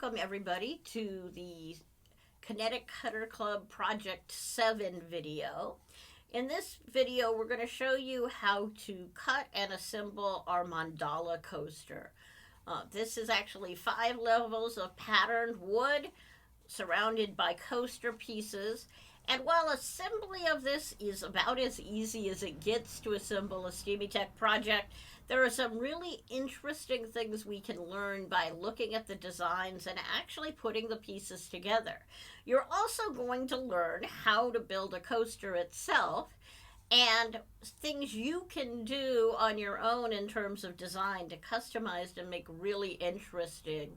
welcome everybody to the Kinetic Cutter Club Project 7 video. In this video, we're going to show you how to cut and assemble our Mandala Coaster. This is actually 5 levels of patterned wood surrounded by coaster pieces. And while assembly of this is about as easy as it gets to assemble a Steamy Tech project, there are some really interesting things we can learn by looking at the designs and actually putting the pieces together. You're also going to learn how to build a coaster itself and things you can do on your own in terms of design to customize and make really interesting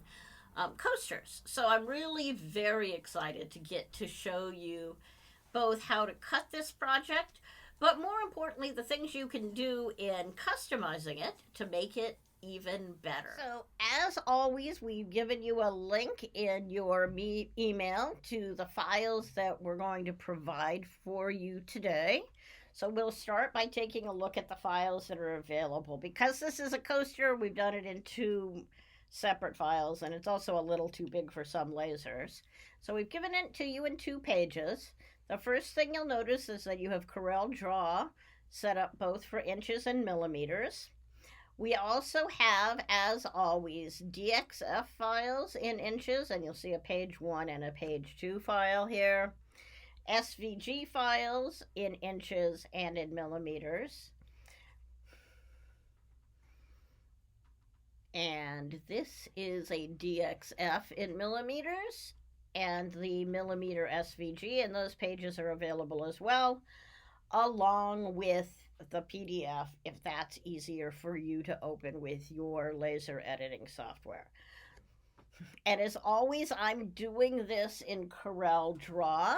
coasters. So I'm really very excited to get to show you both how to cut this project, but more importantly, the things you can do in customizing it to make it even better. So, as always, we've given you a link in your email to the files that we're going to provide for you today. So we'll start by taking a look at the files that are available. Because this is a coaster, we've done it in 2 separate files, and it's also a little too big for some lasers. So we've given it to you in 2 pages. The first thing you'll notice is that you have Corel Draw set up both for inches and millimeters. We also have, as always, DXF files in inches, and you'll see a page 1 and a page 2 file here. SVG files in inches and in millimeters. And this is a DXF in millimeters and the millimeter SVG, and those pages are available as well, along with the PDF if that's easier for you to open with your laser editing software. And as always, I'm doing this in Corel Draw,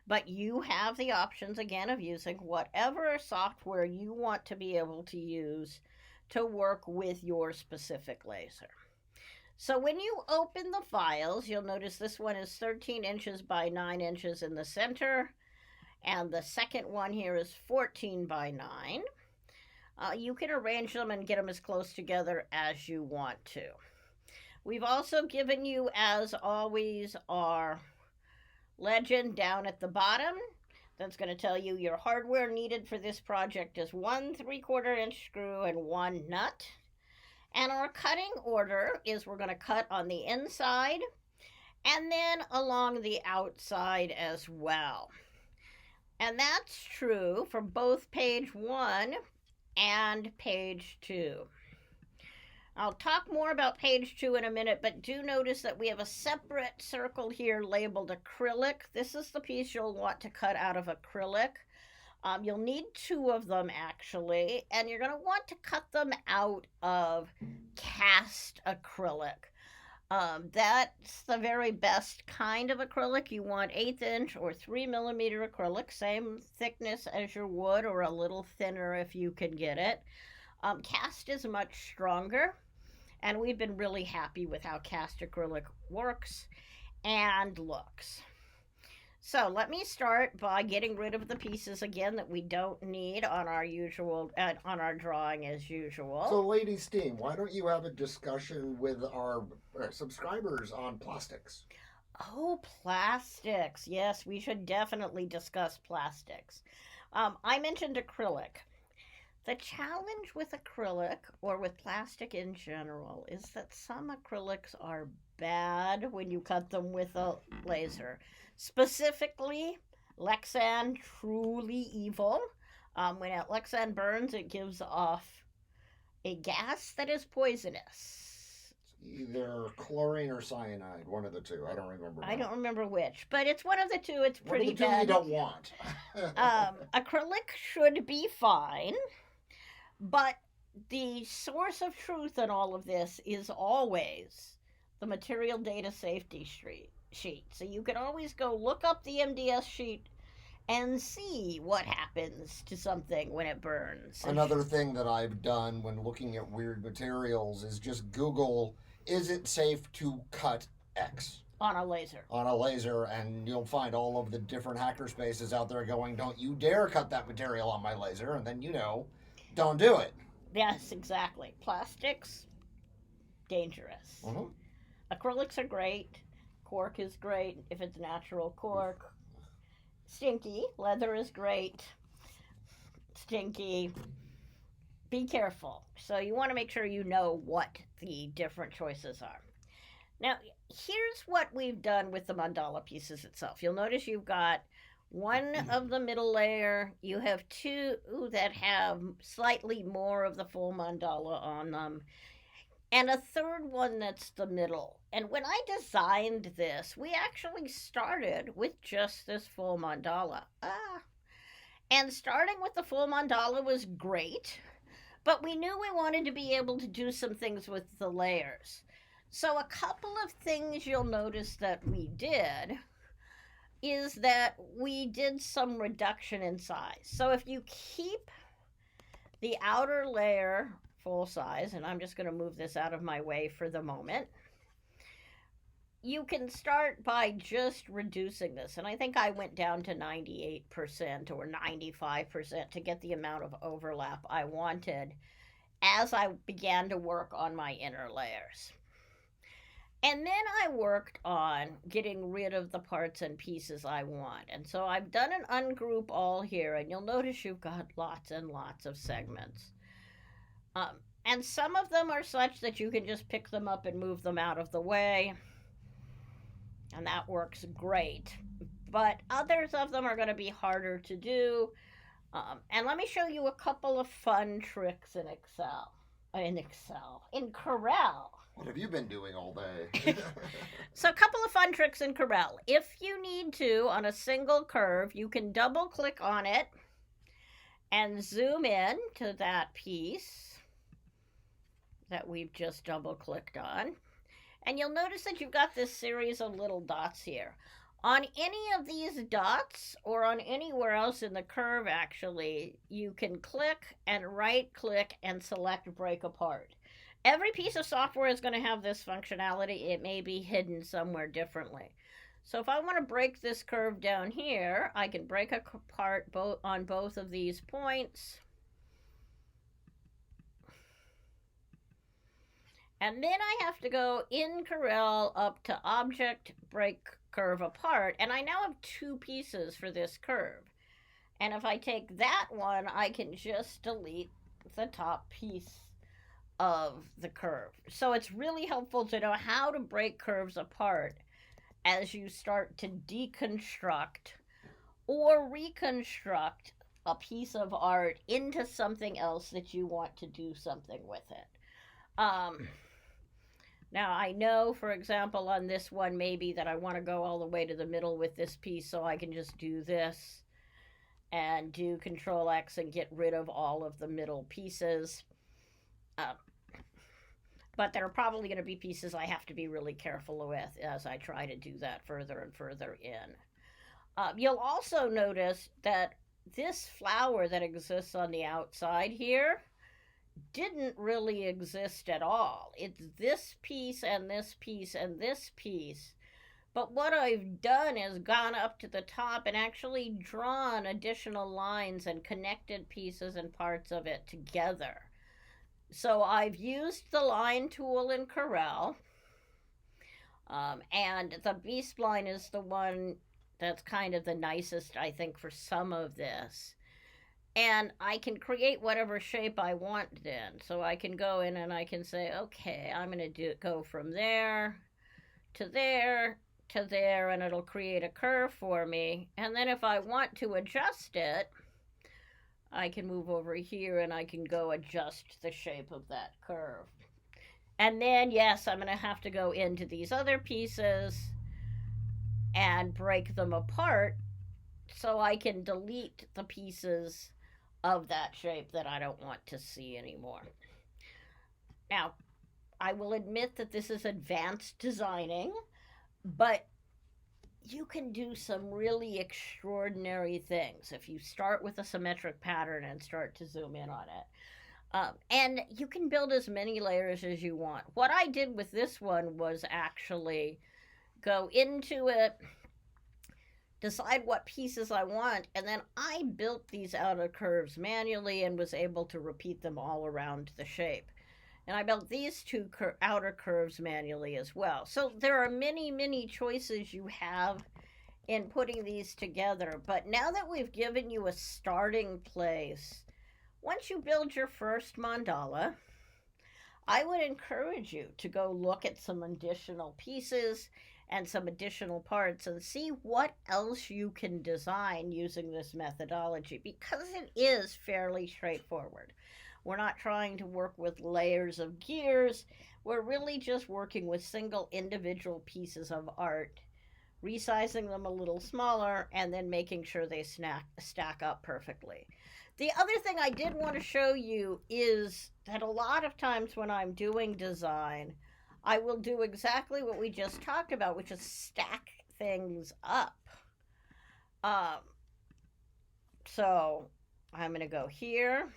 but you have the options again of using whatever software you want to be able to use to work with your specific laser. So when you open the files, you'll notice this one is 13 inches by 9 inches in the center, and the second one here is 14 by 9. You can arrange them and get them as close together as you want to. We've also given you, as always, our legend down at the bottom. That's going to tell you your hardware needed for this project is 1 3/4 inch screw and 1 nut. And our cutting order is we're going to cut on the inside and then along the outside as well. And that's true for both page 1 and page 2. I'll talk more about page 2 in a minute, but do notice that we have a separate circle here labeled acrylic. This is the piece you'll want to cut out of acrylic. You'll need 2 of them actually, and you're going to want to cut them out of cast acrylic. That's the very best kind of acrylic. You want 1/8 inch or 3 millimeter acrylic, same thickness as your wood or a little thinner if you can get it. Cast is much stronger, and we've been really happy with how cast acrylic works and looks. So let me start by getting rid of the pieces again that we don't need on our on our drawing as usual. So, Lady Steam, why don't you have a discussion with our subscribers on plastics? Oh, plastics. Yes, we should definitely discuss plastics. I mentioned acrylic. The challenge with acrylic, or with plastic in general, is that some acrylics are bad when you cut them with a laser. Specifically, Lexan, truly evil. When Lexan burns, it gives off a gas that is poisonous. Either chlorine or cyanide, one of the 2. I don't remember. I don't remember which, but it's one of the 2. It's pretty one of the 2 bad. You don't want. Acrylic should be fine, but the source of truth in all of this is always the material data safety sheet. So you can always go look up the MDS sheet and see what happens to something when it burns. Another thing that I've done when looking at weird materials is just Google, is it safe to cut X? On a laser. On a laser, and you'll find all of the different hacker spaces out there going, don't you dare cut that material on my laser, and then don't do it. Yes, exactly. Plastics, dangerous. Mm-hmm. Acrylics are great. Cork is great if it's natural cork. Stinky. Leather is great. Stinky. Be careful. So you want to make sure you know what the different choices are. Now, here's what we've done with the mandala pieces itself. You'll notice you've got one of the middle layer, you have two that have slightly more of the full mandala on them, and a third one that's the middle. And when I designed this, we actually started with just this full mandala. And starting with the full mandala was great, but we knew we wanted to be able to do some things with the layers. So, a couple of things you'll notice that we did is that we did some reduction in size. So, if you keep the outer layer full size, and I'm just going to move this out of my way for the moment, you can start by just reducing this. And I think I went down to 98% or 95% to get the amount of overlap I wanted as I began to work on my inner layers. And then I worked on getting rid of the parts and pieces I want. And so I've done an ungroup all here, and you'll notice you've got lots and lots of segments. And some of them are such that you can just pick them up and move them out of the way. And that works great. But others of them are going to be harder to do. And let me show you a couple of fun tricks in Corel. What have you been doing all day? So a couple of fun tricks in Corel. If you need to, on a single curve, you can double click on it and zoom in to that piece that we've just double clicked on. And you'll notice that you've got this series of little dots here. On any of these dots, or on anywhere else in the curve actually, you can click and right click and select break apart. Every piece of software is going to have this functionality. It may be hidden somewhere differently. So if I want to break this curve down here, I can break apart on both of these points. And then I have to go in Corel up to Object, Break Curve Apart, and I now have two pieces for this curve. And if I take that one, I can just delete the top piece of the curve. So it's really helpful to know how to break curves apart as you start to deconstruct or reconstruct a piece of art into something else that you want to do something with it. Now, I know, for example, on this one, maybe that I want to go all the way to the middle with this piece, so I can just do this and do Control X and get rid of all of the middle pieces. But there are probably going to be pieces I have to be really careful with as I try to do that further and further in. You'll also notice that this flower that exists on the outside here didn't really exist at all. It's this piece and this piece and this piece. But what I've done is gone up to the top and actually drawn additional lines and connected pieces and parts of it together. So I've used the line tool in Corel. And the B-spline is the one that's kind of the nicest, I think, for some of this. And I can create whatever shape I want then. So I can go in and I can say, okay, I'm going to go from there to there to there, and it'll create a curve for me. And then if I want to adjust it, I can move over here and I can go adjust the shape of that curve. And then, yes, I'm going to have to go into these other pieces and break them apart so I can delete the pieces of that shape that I don't want to see anymore. Now, I will admit that this is advanced designing, but you can do some really extraordinary things if you start with a symmetric pattern and start to zoom in on it. And you can build as many layers as you want. What I did with this one was actually go into it, decide what pieces I want, and then I built these outer curves manually and was able to repeat them all around the shape. And I built these two outer curves manually as well. So there are many, many choices you have in putting these together. But now that we've given you a starting place, once you build your first mandala, I would encourage you to go look at some additional pieces and some additional parts and see what else you can design using this methodology, because it is fairly straightforward. We're not trying to work with layers of gears. We're really just working with single individual pieces of art, resizing them a little smaller, and then making sure they stack up perfectly. The other thing I did want to show you is that a lot of times when I'm doing design, I will do exactly what we just talked about, which is stack things up. Um, so I'm going to go here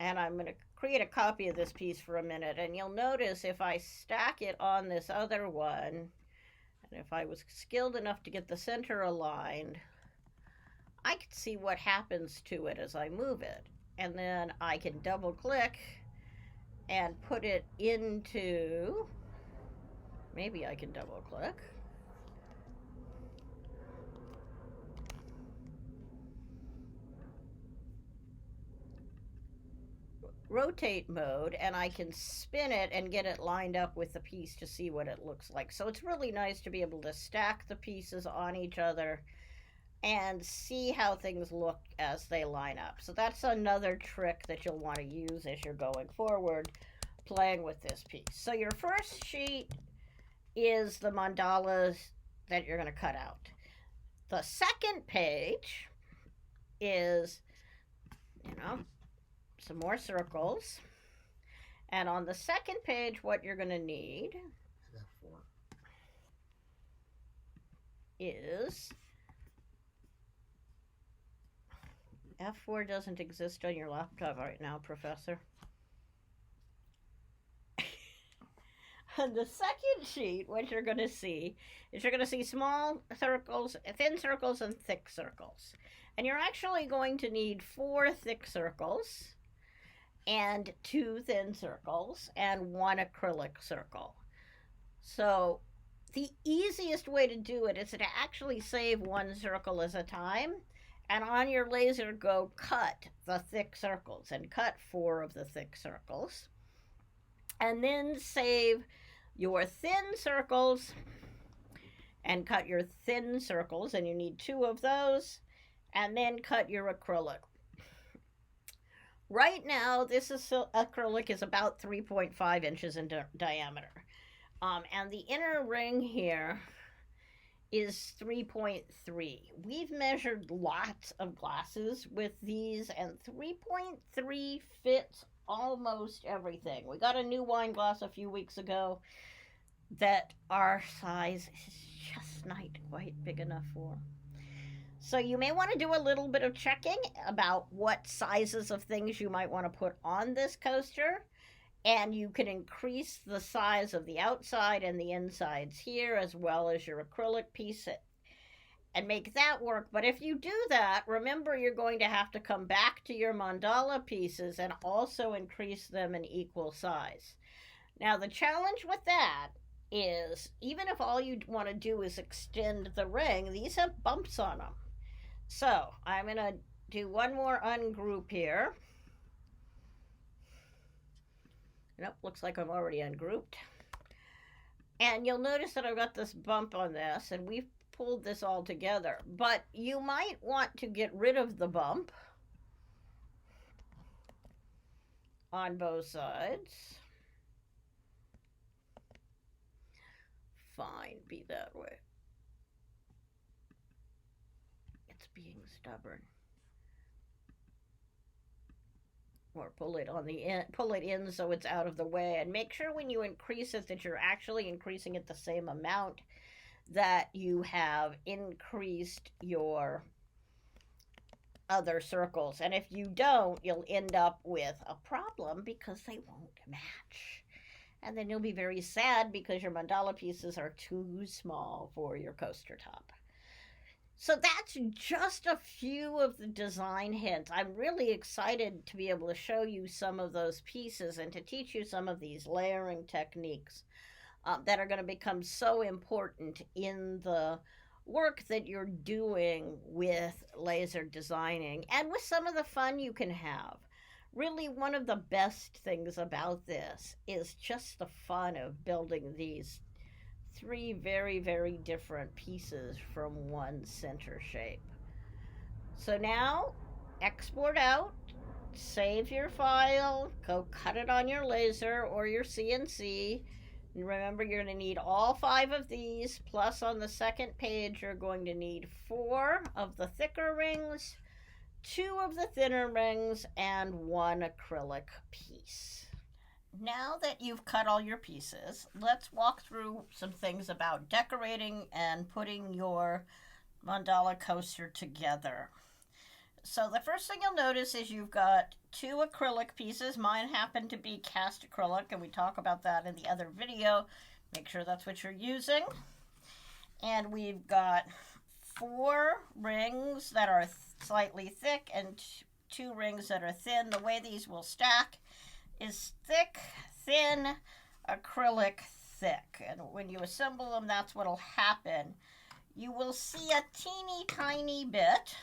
and I'm going to create a copy of this piece for a minute. And you'll notice if I stack it on this other one, and if I was skilled enough to get the center aligned, I can see what happens to it as I move it. And then I can double click and put it into, maybe I can double click. Rotate mode, and I can spin it and get it lined up with the piece to see what it looks like. So it's really nice to be able to stack the pieces on each other and see how things look as they line up. So that's another trick that you'll want to use as you're going forward playing with this piece. So your first sheet is the mandalas that you're going to cut out. The second page is, some more circles. And on the second page, what you're going to need is F4 doesn't exist on your laptop right now, Professor. On the second sheet, what you're going to see is you're going to see small circles, thin circles, and thick circles. And you're actually going to need 4 thick circles and 2 thin circles and 1 acrylic circle. So the easiest way to do it is to actually save 1 circle at a time, and on your laser go cut the thick circles and cut 4 of the thick circles, and then save your thin circles and cut your thin circles, and you need 2 of those, and then cut your acrylic. Right now, this acrylic is about 3.5 inches in diameter. And the inner ring here is 3.3. We've measured lots of glasses with these, and 3.3 fits almost everything. We got a new wine glass a few weeks ago that our size is just not quite big enough for. So you may want to do a little bit of checking about what sizes of things you might want to put on this coaster. And you can increase the size of the outside and the insides here, as well as your acrylic piece, and make that work. But if you do that, remember you're going to have to come back to your mandala pieces and also increase them in equal size. Now, the challenge with that is, even if all you want to do is extend the ring, these have bumps on them. So I'm going to do one more ungroup here. Nope, looks like I'm already ungrouped. And you'll notice that I've got this bump on this, and we've pulled this all together. But you might want to get rid of the bump on both sides. Fine, be that way. It's being stubborn. Or pull it on the end, pull it in so it's out of the way, and make sure when you increase it that you're actually increasing it the same amount that you have increased your other circles. And if you don't, you'll end up with a problem because they won't match. And then you'll be very sad because your mandala pieces are too small for your coaster top. So that's just a few of the design hints. I'm really excited to be able to show you some of those pieces and to teach you some of these layering techniques that are going to become so important in the work that you're doing with laser designing and with some of the fun you can have. Really, one of the best things about this is just the fun of building these three very, very different pieces from one center shape. So now, export out, save your file, go cut it on your laser or your CNC. And remember, you're going to need all 5 of these, plus on the second page, you're going to need 4 of the thicker rings, 2 of the thinner rings, and 1 acrylic piece. Now that you've cut all your pieces, let's walk through some things about decorating and putting your mandala coaster together. So the first thing you'll notice is you've got 2 acrylic pieces. Mine happen to be cast acrylic, and we talk about that in the other video. Make sure that's what you're using. And we've got 4 rings that are slightly thick and 2 rings that are thin. The way these will stack is thick, thin, acrylic, thick. And when you assemble them, that's what'll happen. You will see a teeny tiny bit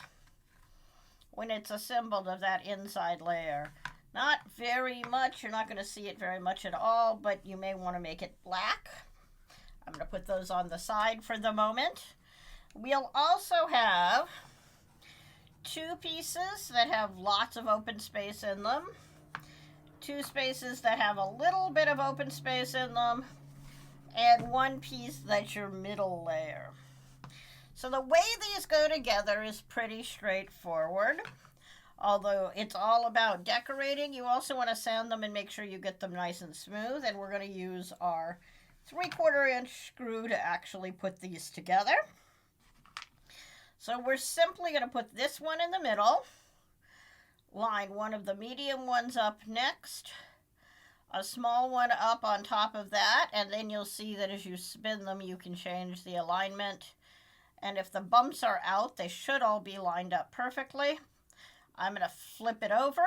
when it's assembled of that inside layer. Not very much. You're not going to see it very much at all, but you may want to make it black. I'm going to put those on the side for the moment. We'll also have 2 pieces that have lots of open space in them, 2 spaces that have a little bit of open space in them, and 1 piece that's your middle layer. So the way these go together is pretty straightforward. Although it's all about decorating, you also want to sand them and make sure you get them nice and smooth. And we're going to use our 3/4 inch screw to actually put these together. So we're simply going to put this one in the middle, line one of the medium ones up next, a small one up on top of that, and then you'll see that as you spin them, you can change the alignment. And if the bumps are out, they should all be lined up perfectly. I'm going to flip it over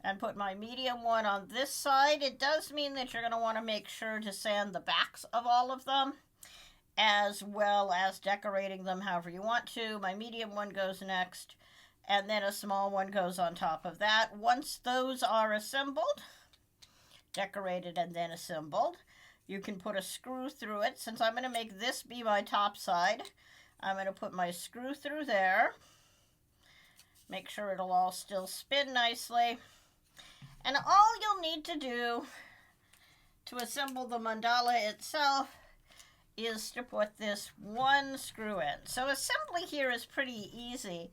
and put my medium one on this side. It does mean that you're going to want to make sure to sand the backs of all of them, as well as decorating them however you want to. My medium one goes next, and then a small one goes on top of that. Once those are assembled, decorated and then assembled, you can put a screw through it. Since I'm going to make this be my top side, I'm going to put my screw through there. Make sure it'll all still spin nicely. And all you'll need to do to assemble the mandala itself is to put this 1 screw in. So assembly here is pretty easy.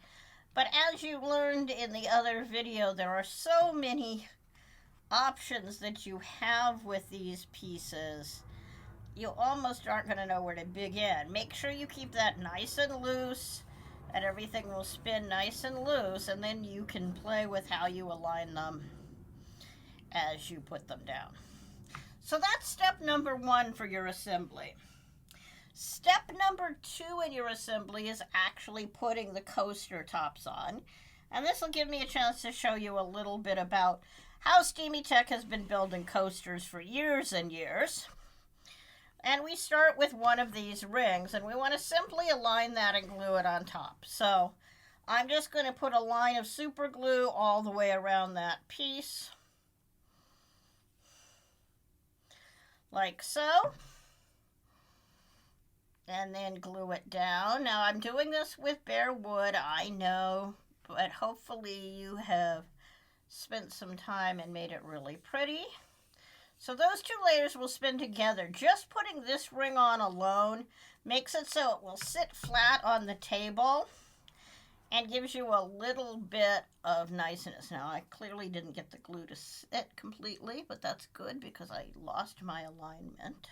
But as you learned in the other video, there are so many options that you have with these pieces, you almost aren't going to know where to begin. Make sure you keep that nice and loose, and everything will spin nice and loose, and then you can play with how you align them as you put them down. So that's step number 1 for your assembly. Step number 2 in your assembly is actually putting the coaster tops on, and this will give me a chance to show you a little bit about how Steamy Tech has been building coasters for years and years. And we start with one of these rings, and we want to simply align that and glue it on top. So I'm just going to put a line of super glue all the way around that piece, like so, and then glue it down. Now I'm doing this with bare wood, I know, but hopefully you have spent some time and made it really pretty. So those 2 layers will spin together. Just putting this ring on alone makes it so it will sit flat on the table and gives you a little bit of niceness. Now I clearly didn't get the glue to sit completely, but that's good because I lost my alignment.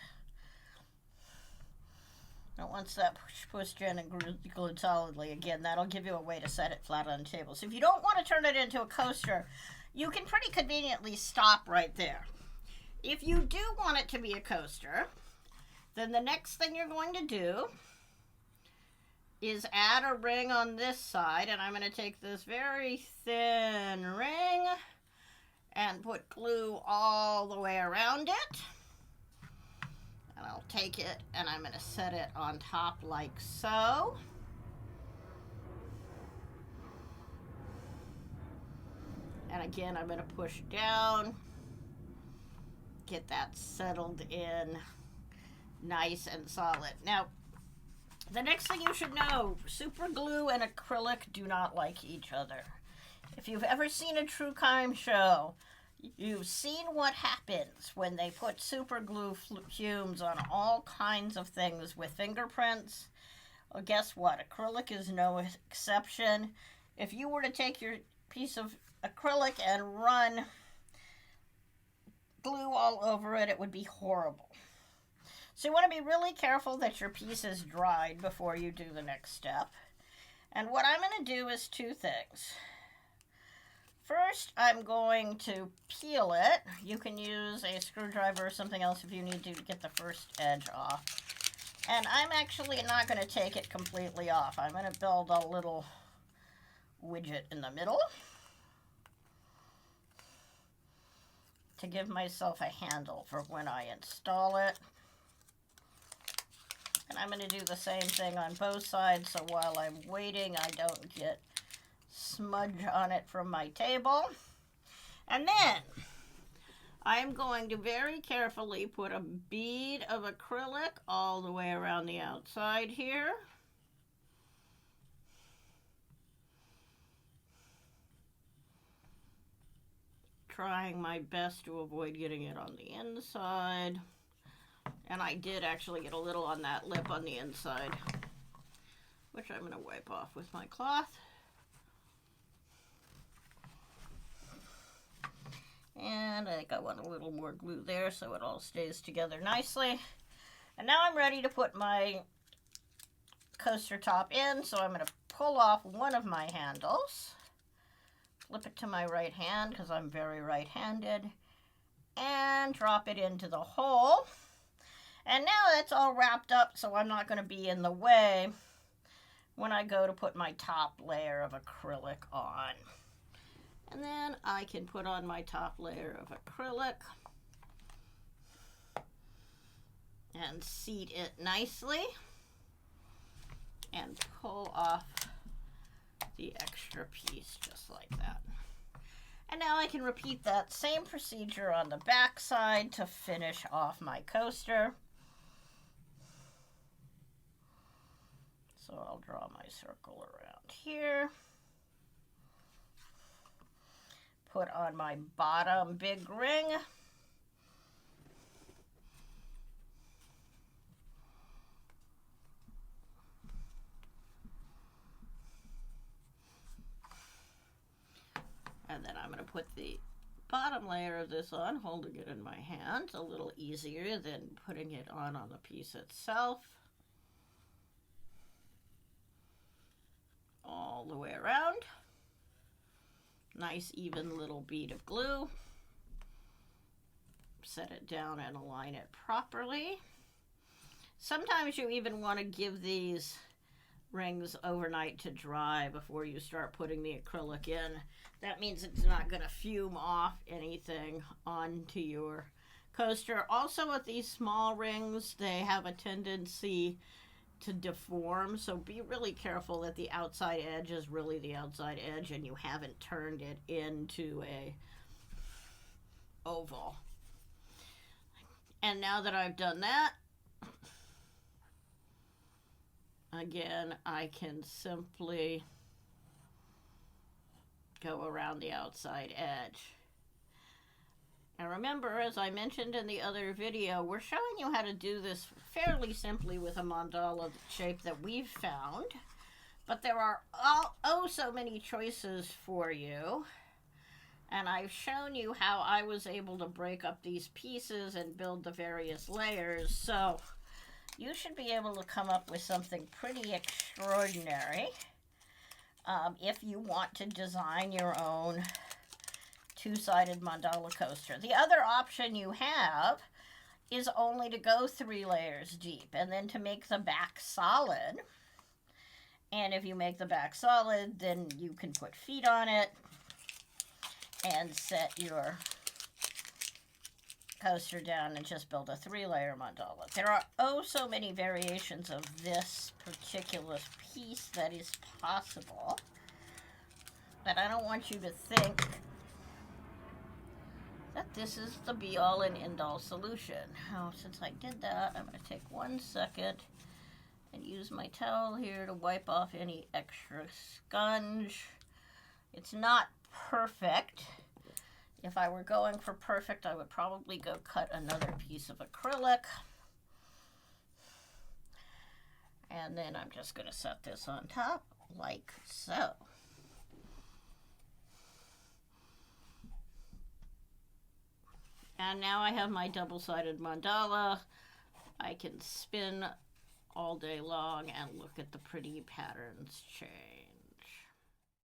Now once that pushed in and glued solidly, again, that'll give you a way to set it flat on the table. So if you don't want to turn it into a coaster, you can pretty conveniently stop right there. If you do want it to be a coaster, then the next thing you're going to do is add a ring on this side, and I'm going to take this very thin ring and put glue all the way around it. And I'll take it and I'm going to set it on top like so. And again, I'm going to push down, get that settled in nice and solid. Now, the next thing you should know, super glue and acrylic do not like each other. If you've ever seen a true crime show, you've seen what happens when they put super glue fumes on all kinds of things with fingerprints. Well, guess what? Acrylic is no exception. If you were to take your piece of acrylic and run glue all over it, it would be horrible. So you want to be really careful that your piece is dried before you do the next step. And what I'm going to do is two things. First, I'm going to peel it. You can use a screwdriver or something else if you need to get the first edge off. And I'm actually not going to take it completely off. I'm going to build a little widget in the middle to give myself a handle for when I install it. And I'm going to do the same thing on both sides, so while I'm waiting, I don't get smudge on it from my table. And then I'm going to very carefully put a bead of acrylic all the way around the outside here. Trying my best to avoid getting it on the inside. And I did actually get a little on that lip on the inside, which I'm going to wipe off with my cloth. And I think I want a little more glue there so it all stays together nicely. And now I'm ready to put my coaster top in, so I'm going to pull off one of my handles, flip it to my right hand because I'm very right-handed, and drop it into the hole. And now that's all wrapped up, so I'm not going to be in the way when I go to put my top layer of acrylic on. And then I can put on my top layer of acrylic and seat it nicely and pull off the extra piece just like that. And now I can repeat that same procedure on the back side to finish off my coaster. So I'll draw my circle around here. Put on my bottom big ring. And then I'm going to put the bottom layer of this on, holding it in my hand. A little easier than putting it on the piece itself. All the way around. Nice even little bead of glue. Set it down and align it properly. Sometimes you even want to give these rings overnight to dry before you start putting the acrylic in. That means it's not going to fume off anything onto your coaster. Also with these small rings, they have a tendency to deform, so be really careful that the outside edge is really the outside edge and you haven't turned it into a oval. And now that I've done that, again, I can simply go around the outside edge. And remember, as I mentioned in the other video, we're showing you how to do this fairly simply with a mandala shape that we've found. But there are so many choices for you. And I've shown you how I was able to break up these pieces and build the various layers. So you should be able to come up with something pretty extraordinary if you want to design your own two-sided mandala coaster. The other option you have is only to go 3 layers deep and then to make the back solid And if you make the back solid, then you can put feet on it and set your coaster down and just build a 3-layer mandala. There are so many variations of this particular piece that is possible, but I don't want you to think that this is the be-all and end-all solution. Now, since I did that, I'm going to take 1 second and use my towel here to wipe off any extra sponge. It's not perfect. If I were going for perfect, I would probably go cut another piece of acrylic. And then I'm just going to set this on top like so. And now I have my double-sided mandala. I can spin all day long and look at the pretty patterns change.